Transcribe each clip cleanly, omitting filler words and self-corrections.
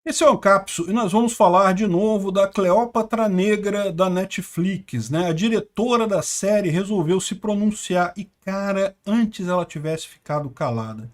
Esse é o Ancapso e nós vamos falar de novo da Cleópatra Negra da Netflix, né? A diretora da série resolveu se pronunciar e, cara, antes ela tivesse ficado calada.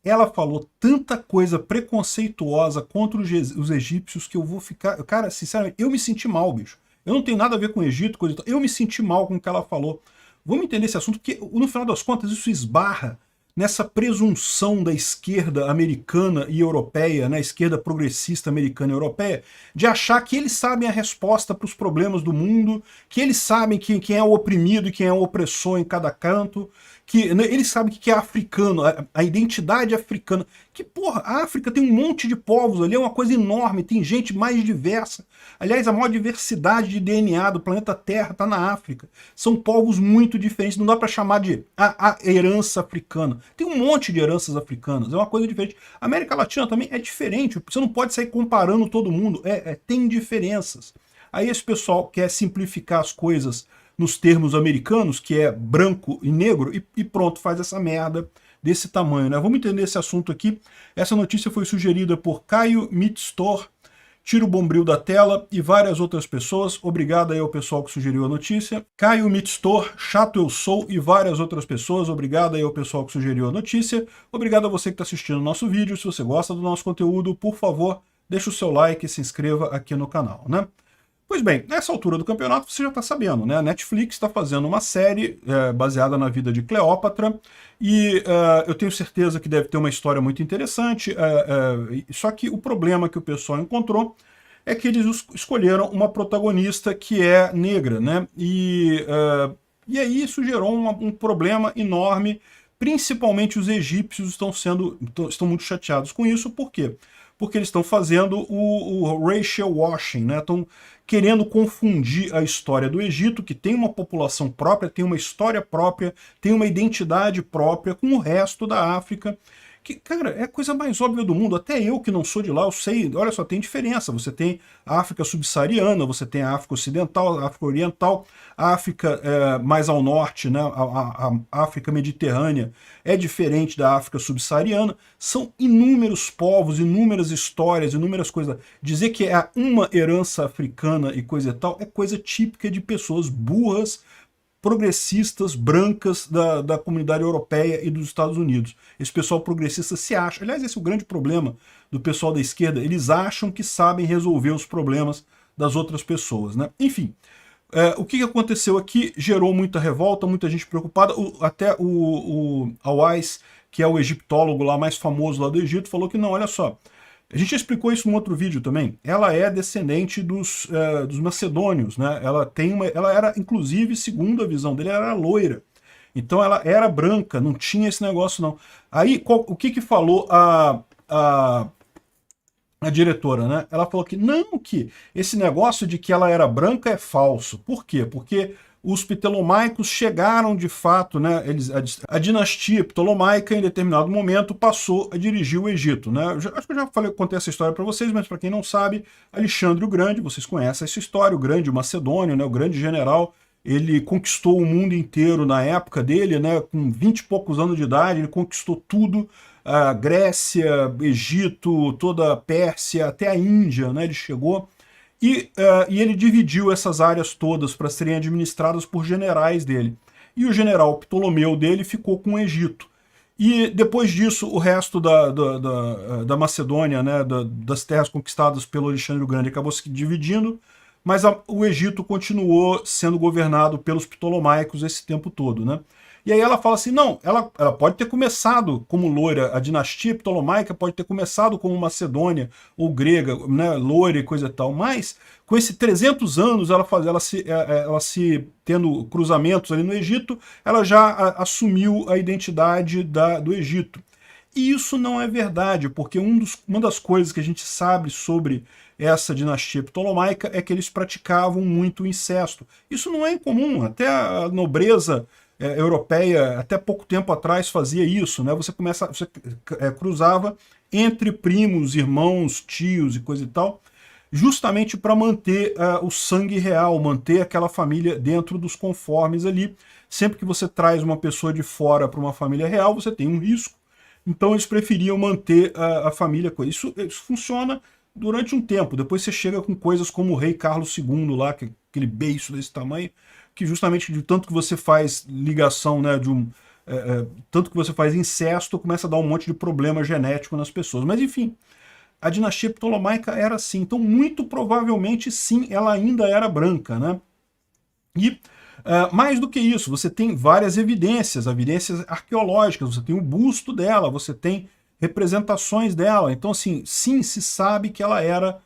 Ela falou tanta coisa preconceituosa contra os egípcios que eu vou ficar... Cara, sinceramente, eu me senti mal, bicho. Eu não tenho nada a ver com o Egito, coisa e tal. Eu me senti mal com o que ela falou. Vamos entender esse assunto, porque no final das contas isso esbarra nessa presunção da esquerda americana e europeia, né, esquerda progressista americana e europeia, de achar que eles sabem a resposta para os problemas do mundo, que eles sabem quem é o oprimido e quem é o opressor em cada canto, que né, eles sabem o que é africano, a identidade africana. Que, porra, a África tem um monte de povos ali, é uma coisa enorme, tem gente mais diversa. Aliás, a maior diversidade de DNA do planeta Terra está na África. São povos muito diferentes, não dá para chamar de a herança africana. Tem um monte de heranças africanas, é uma coisa diferente. A América Latina também é diferente, você não pode sair comparando todo mundo, tem diferenças. Aí esse pessoal quer simplificar as coisas nos termos americanos, que é branco e negro, e pronto, faz essa merda desse tamanho, né? Vamos entender esse assunto aqui. Essa notícia foi sugerida por Caio Mitstor, tira o bombril da tela e várias outras pessoas. Obrigado aí ao pessoal que sugeriu a notícia. Caio Mitstor, chato eu sou e várias outras pessoas. Obrigado aí ao pessoal que sugeriu a notícia. Obrigado a você que está assistindo o nosso vídeo. Se você gosta do nosso conteúdo, por favor, deixa o seu like e se inscreva aqui no canal, né? Pois bem, nessa altura do campeonato você já está sabendo, né? A Netflix está fazendo uma série baseada na vida de Cleópatra e eu tenho certeza que deve ter uma história muito interessante, só que o problema que o pessoal encontrou é que eles escolheram uma protagonista que é negra, né? E aí isso gerou um problema enorme, principalmente os egípcios estão muito chateados com isso, por quê? Porque eles estão fazendo o racial washing, né? Estão querendo confundir a história do Egito, que tem uma população própria, tem uma história própria, tem uma identidade própria, com o resto da África, que, cara, é a coisa mais óbvia do mundo. Até eu que não sou de lá, eu sei, olha só, tem diferença. Você tem a África subsaariana, você tem a África ocidental, a África oriental, a África mais ao norte, né, a África mediterrânea é diferente da África subsaariana. São inúmeros povos, inúmeras histórias, inúmeras coisas. Dizer que é uma herança africana e coisa e tal é coisa típica de pessoas burras, progressistas, brancas da comunidade europeia e dos Estados Unidos. Esse pessoal progressista se acha, aliás, esse é o grande problema do pessoal da esquerda, eles acham que sabem resolver os problemas das outras pessoas, né? Enfim, o que aconteceu aqui gerou muita revolta, muita gente preocupada, até o Awais, que é o egiptólogo lá mais famoso lá do Egito, falou que não, olha só, a gente já explicou isso num outro vídeo também. Ela é descendente dos macedônios, né? Ela era, inclusive, segundo a visão dele, ela era loira. Então ela era branca, não tinha esse negócio não. Aí, o que falou a diretora, né? Ela falou que não, que esse negócio de que ela era branca é falso. Por quê? Porque os ptolomaicos chegaram de fato, né, a dinastia ptolomaica em determinado momento passou a dirigir o Egito, né? Acho que eu já contei essa história para vocês, mas para quem não sabe, Alexandre o Grande, vocês conhecem essa história, o grande, o macedônio, né, o grande general, ele conquistou o mundo inteiro na época dele, né, com 20 e poucos anos de idade, ele conquistou tudo, a Grécia, Egito, toda a Pérsia, até a Índia, né, ele chegou. E ele dividiu essas áreas todas para serem administradas por generais dele. E o general Ptolomeu dele ficou com o Egito. E depois disso, o resto da Macedônia, né, das terras conquistadas pelo Alexandre o Grande, acabou se dividindo, mas o Egito continuou sendo governado pelos ptolomaicos esse tempo todo, né? E aí ela fala assim, não, ela pode ter começado como loira, a dinastia ptolomaica pode ter começado como macedônia ou grega, né, loira e coisa e tal, mas com esses 300 anos, ela se tendo cruzamentos ali no Egito, ela já assumiu a identidade do Egito. E isso não é verdade, porque uma das coisas que a gente sabe sobre essa dinastia ptolomaica é que eles praticavam muito incesto. Isso não é incomum, até a nobreza europeia até pouco tempo atrás fazia isso, né? Você cruzava entre primos, irmãos, tios e coisa e tal, justamente para manter o sangue real, manter aquela família dentro dos conformes ali. Sempre que você traz uma pessoa de fora para uma família real, você tem um risco. Então eles preferiam manter a família com isso. Isso funciona durante um tempo. Depois você chega com coisas como o rei Carlos II lá, que é aquele beiço desse tamanho, que justamente de tanto que você faz ligação, né, tanto que você faz incesto, começa a dar um monte de problema genético nas pessoas. Mas enfim, a dinastia ptolomaica era assim. Então, muito provavelmente, sim, ela ainda era branca, né? E mais do que isso, você tem várias evidências arqueológicas, você tem o busto dela, você tem representações dela. Então, assim, sim, se sabe que ela era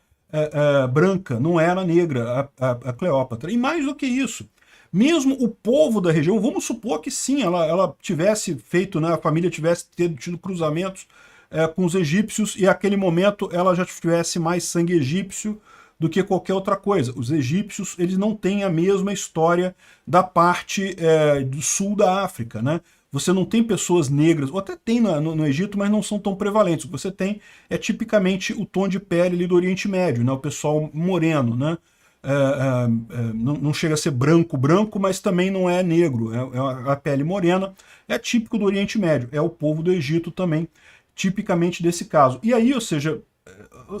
branca, não era negra, a Cleópatra. E mais do que isso, mesmo o povo da região, vamos supor que sim, ela tivesse feito, né, a família tivesse tido cruzamentos com os egípcios e naquele momento ela já tivesse mais sangue egípcio do que qualquer outra coisa. Os egípcios, eles não têm a mesma história da parte do sul da África, né? Você não tem pessoas negras, ou até tem no Egito, mas não são tão prevalentes. O que você tem é tipicamente o tom de pele ali do Oriente Médio, né? O pessoal moreno, né? Não chega a ser branco, mas também não é negro, é a pele morena, é típico do Oriente Médio, é o povo do Egito também, tipicamente desse caso. E aí, ou seja,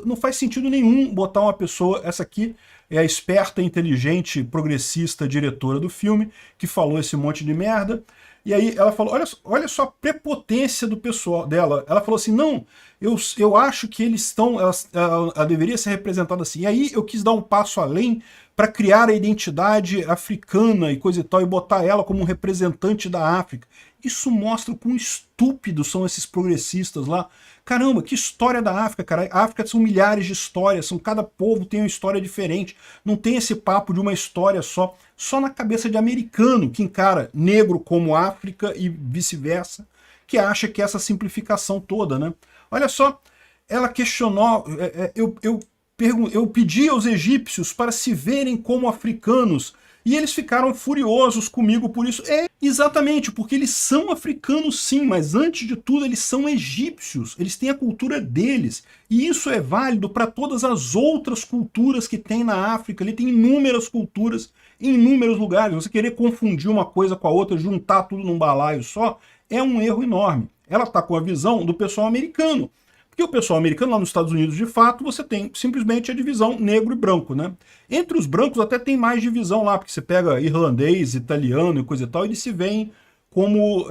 não faz sentido nenhum botar uma pessoa, essa aqui é a esperta, inteligente, progressista diretora do filme, que falou esse monte de merda, e aí ela falou, olha só a prepotência do pessoal dela, ela falou assim, não, eu acho que eles estão, ela deveria ser representada assim, e aí eu quis dar um passo além para criar a identidade africana e coisa e tal, e botar ela como um representante da África. Isso mostra o quão estúpidos são esses progressistas lá. Caramba, que história da África, cara. A África são milhares de histórias, cada povo tem uma história diferente. Não tem esse papo de uma história só. Só na cabeça de americano, que encara negro como África e vice-versa, que acha que essa simplificação toda, né? Olha só, ela questionou, eu pedi aos egípcios para se verem como africanos, e eles ficaram furiosos comigo por isso. Exatamente, porque eles são africanos sim, mas antes de tudo eles são egípcios, eles têm a cultura deles, e isso é válido para todas as outras culturas que tem na África. Ele tem inúmeras culturas em inúmeros lugares. Você querer confundir uma coisa com a outra, juntar tudo num balaio só, é um erro enorme. Ela está com a visão do pessoal americano. Porque o pessoal americano, lá nos Estados Unidos, de fato, você tem simplesmente a divisão negro e branco, né? Entre os brancos até tem mais divisão lá, porque você pega irlandês, italiano e coisa e tal, e eles se veem como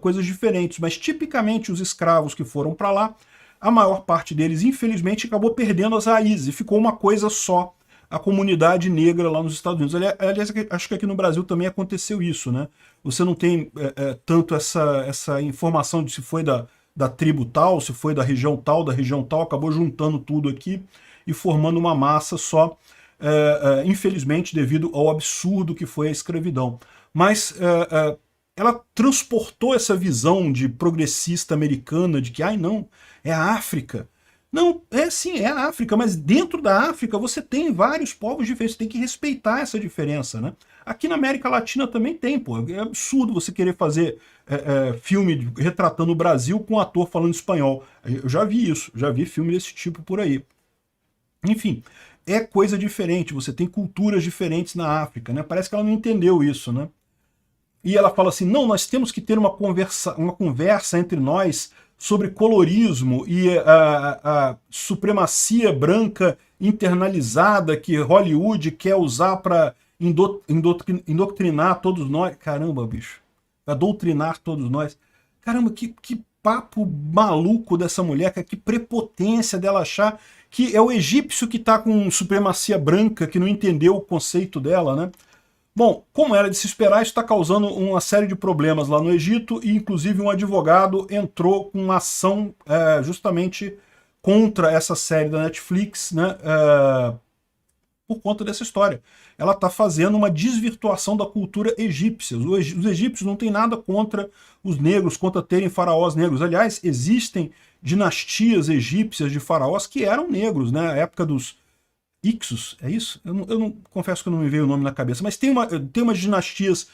coisas diferentes. Mas tipicamente os escravos que foram para lá, a maior parte deles, infelizmente, acabou perdendo as raízes, e ficou uma coisa só, a comunidade negra lá nos Estados Unidos. Aliás, acho que aqui no Brasil também aconteceu isso, né? Você não tem tanto essa informação de se foi da tribo tal, se foi da região tal, acabou juntando tudo aqui e formando uma massa só, infelizmente, devido ao absurdo que foi a escravidão. Mas ela transportou essa visão de progressista americana, de que, ai não, é a África. Não, sim, é a África, mas dentro da África você tem vários povos diferentes, você tem que respeitar essa diferença, né? Aqui na América Latina também tem, pô. É absurdo você querer fazer filme retratando o Brasil com um ator falando espanhol. Eu já vi isso, já vi filme desse tipo por aí. Enfim, é coisa diferente, você tem culturas diferentes na África, né? Parece que ela não entendeu isso, né? E ela fala assim, não, nós temos que ter uma conversa entre nós sobre colorismo e a supremacia branca internalizada que Hollywood quer usar para indoctrinar todos nós. Caramba, bicho. Doutrinar todos nós. Caramba, que papo maluco dessa mulher, que prepotência dela achar que é o egípcio que está com supremacia branca, que não entendeu o conceito dela, né? Bom, como era de se esperar, isso está causando uma série de problemas lá no Egito, e inclusive um advogado entrou com uma ação justamente contra essa série da Netflix, né, por conta dessa história. Ela está fazendo uma desvirtuação da cultura egípcia. Os egípcios não têm nada contra os negros, contra terem faraós negros. Aliás, existem dinastias egípcias de faraós que eram negros, né? A época dos Ixos, é isso? Eu não confesso que eu não me veio o nome na cabeça, mas tem umas dinastias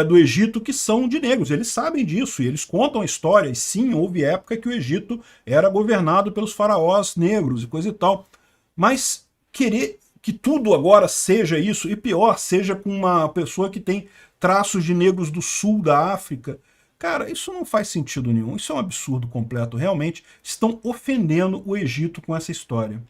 do Egito que são de negros, eles sabem disso, e eles contam a história, e sim, houve época que o Egito era governado pelos faraós negros e coisa e tal. Mas querer que tudo agora seja isso, e pior, seja com uma pessoa que tem traços de negros do sul da África, Cara, isso não faz sentido nenhum, isso é um absurdo completo, realmente estão ofendendo o Egito com essa história.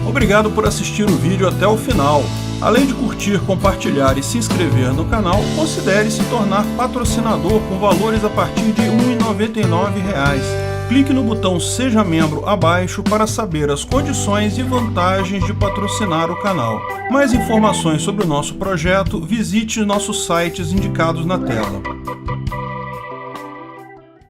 Obrigado por assistir o vídeo até o final. Além de curtir, compartilhar e se inscrever no canal, considere se tornar patrocinador com valores a partir de R$ 1,99. Clique no botão Seja Membro abaixo para saber as condições e vantagens de patrocinar o canal. Mais informações sobre o nosso projeto, visite nossos sites indicados na tela.